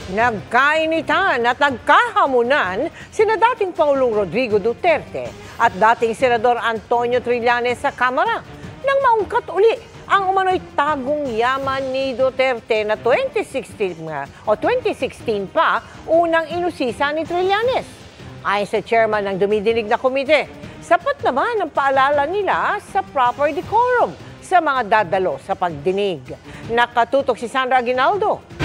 Nagkainitan at nagkahamunan sina dating Pangulong Rodrigo Duterte at dating Senador Antonio Trillanes sa Kamara nang maungkat uli ang umano'y tagong yaman ni Duterte na 2016 pa unang inusisa ni Trillanes. Ayon sa chairman ng dumidinig na komite, sapat naman ang paalala nila sa proper decorum sa mga dadalo sa pagdinig. Nakatutok si Sandra Aguinaldo.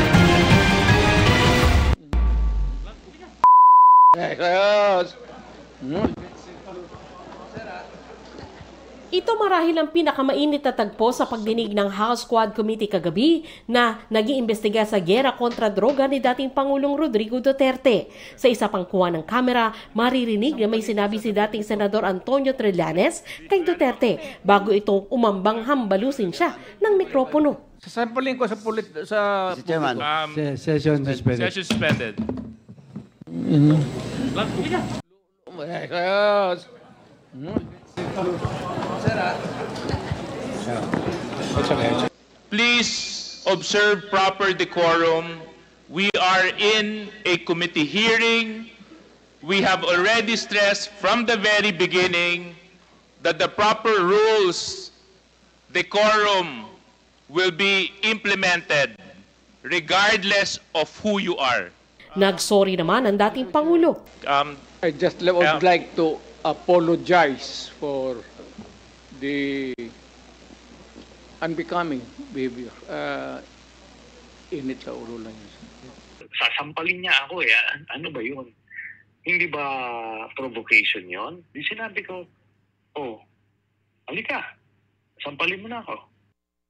Ito marahil ang pinakamainit na tagpo sa pagdinig ng House Quad Committee kagabi na nag-iimbestiga sa giyera kontra droga ni dating Pangulong Rodrigo Duterte. Sa isa pang kuha ng kamera, maririnig na may sinabi si dating Senador Antonio Trillanes kay Duterte bago ito umambang hambalusin siya ng mikropono. Sasampling ko sa Chairman. Session suspended. Session suspended. Please observe proper decorum. We are in a committee hearing. We have already stressed from the very beginning that the proper rules, decorum, will be implemented regardless of who you are. Nagsorry naman ang dating Pangulo. I just would like to apologize for the unbecoming behavior. Init sa ulo lang yun. Sasampalin niya ako eh. Ano ba yun? Hindi ba provocation yon? Di sinabi ko, halika, sampalin mo na ako.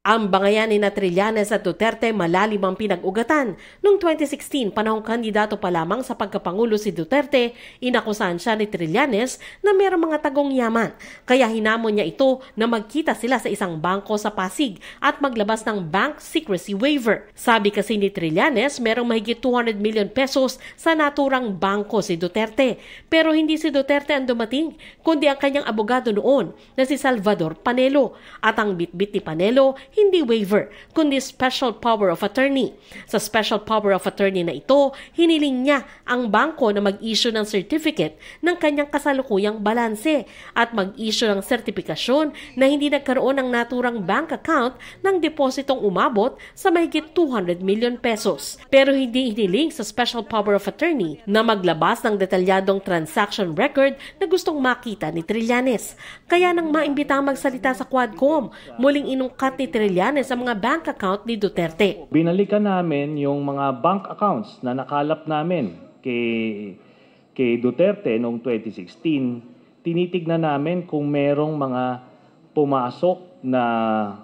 Ang bangayanin na Trillanes at Duterte malalim ang pinag-ugatan. Noong 2016, panahong kandidato pa lamang sa pagkapangulo si Duterte, inakusahan siya ni Trillanes na mayroong mga tagong yaman. Kaya hinamon niya ito na magkita sila sa isang bangko sa Pasig at maglabas ng bank secrecy waiver. Sabi kasi ni Trillanes, mayroong mahigit 200 million pesos sa naturang bangko si Duterte. Pero hindi si Duterte ang dumating, kundi ang kanyang abogado noon na si Salvador Panelo. At ang bitbit ni Panelo, hindi waiver, kundi special power of attorney. Sa special power of attorney na ito, hiniling niya ang bangko na mag-issue ng certificate ng kanyang kasalukuyang balanse at mag-issue ng sertifikasyon na hindi nagkaroon ng naturang bank account ng depositong umabot sa mahigit 200 million pesos. Pero hindi hiniling sa special power of attorney na maglabas ng detalyadong transaction record na gustong makita ni Trillanes. Kaya nang maimbitang magsalita sa Quadcom, muling inungkat ni Trillanes sa mga bank account ni Duterte. Binalikan namin yung mga bank accounts na nakalap namin kay Duterte noong 2016. Tinitignan namin kung merong mga pumasok na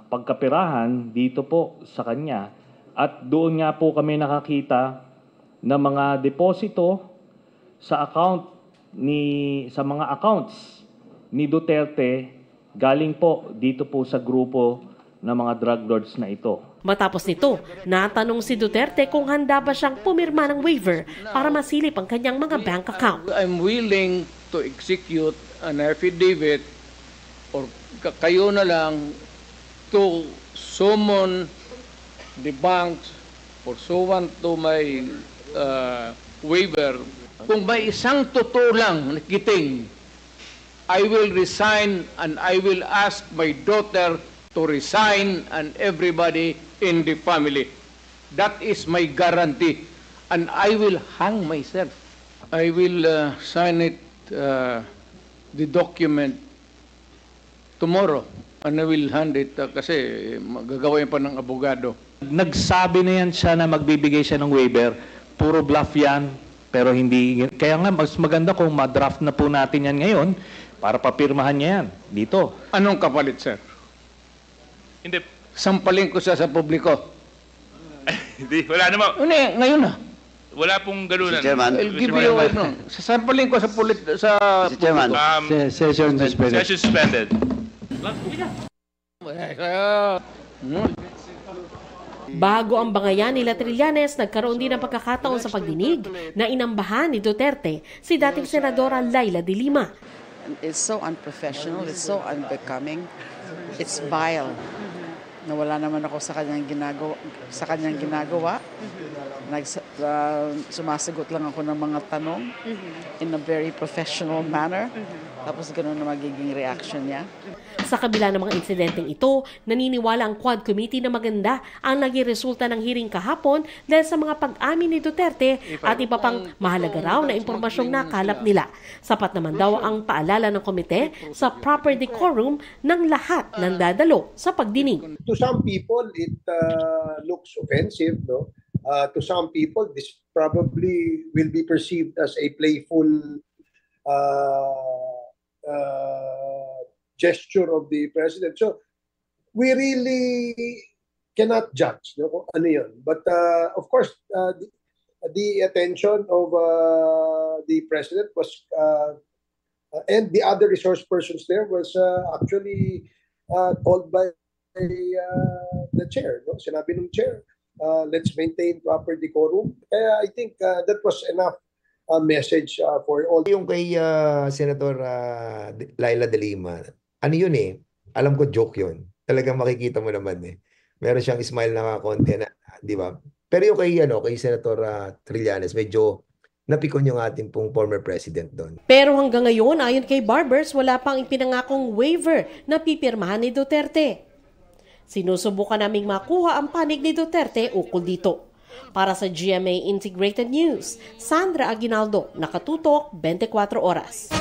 pagkapirahan dito po sa kanya. At doon nga po kami nakakita na mga deposito sa sa mga accounts ni Duterte galing po dito po sa grupo ng mga drug lords na ito. Matapos nito, natanong si Duterte kung handa ba siyang pumirma ng waiver para masilip ang kanyang mga bank account. I'm willing to execute an affidavit or kayo na lang to summon the banks pursuant to my waiver. Kung may isang totoo lang nakiting, I will resign and I will ask my daughter to resign and everybody in the family. That is my guarantee. And I will hang myself. I will sign it, the document, tomorrow. And I will hand it kasi magagawin pa ng abogado. Nagsabi na yan siya na magbibigay siya ng waiver. Puro bluff yan. Pero hindi. Kaya nga, mas maganda kung ma-draft na po natin yan ngayon para papirmahan niya yan dito. Anong kapalit, sir? Hindi. Sampalin ko siya sa publiko. Hindi, wala naman. Ngayon na. Wala pong galunan. I'll give you sasampalin ko sa Chairman. Session suspended. Session suspended. Bago ang bangayan nila Trillanes, nagkaroon din ng pagkakataon sa pagdinig na inambahan ni Duterte si dating Senadora Laila de Lima. It's so unprofessional, it's so unbecoming, it's vile. Nawala naman ako sa kanyang ginagawa. Sumasagot lang ako ng mga tanong in a very professional manner. Tapos gano'n na magiging reaction niya. Sa kabila ng mga insidenteng ito, naniniwala ang Quad Committee na maganda ang naging resulta ng hearing kahapon dahil sa mga pag-amin ni Duterte at iba pang mahalaga raw na impormasyong nakalap nila. Sapat naman daw ang paalala ng komite sa proper decorum ng lahat ng dadalo sa pagdinig. To some people, it looks offensive, no? To some people, this probably will be perceived as a playful gesture of the president. So, we really cannot judge kung ano yun. But of course, the attention of the president was, and the other resource persons there was actually called by the chair. No? Sinabi ng chair, let's maintain proper decorum. I think that was enough message for all. Yung kay Senator Laila de Lima, ano yun alam ko joke yun. Talagang makikita mo naman meron siyang smile na konti na, di ba? Pero yung kay Senator Trillanes, medyo napikon yung ating pong former president doon. Pero hanggang ngayon, ayon kay Barbers, wala pang ipinangakong waiver na pipirmahan ni Duterte. Sinusubukan naming makuha ang panig ni Duterte ukol dito. Para sa GMA Integrated News, Sandra Aguinaldo, Nakatutok, 24 Oras.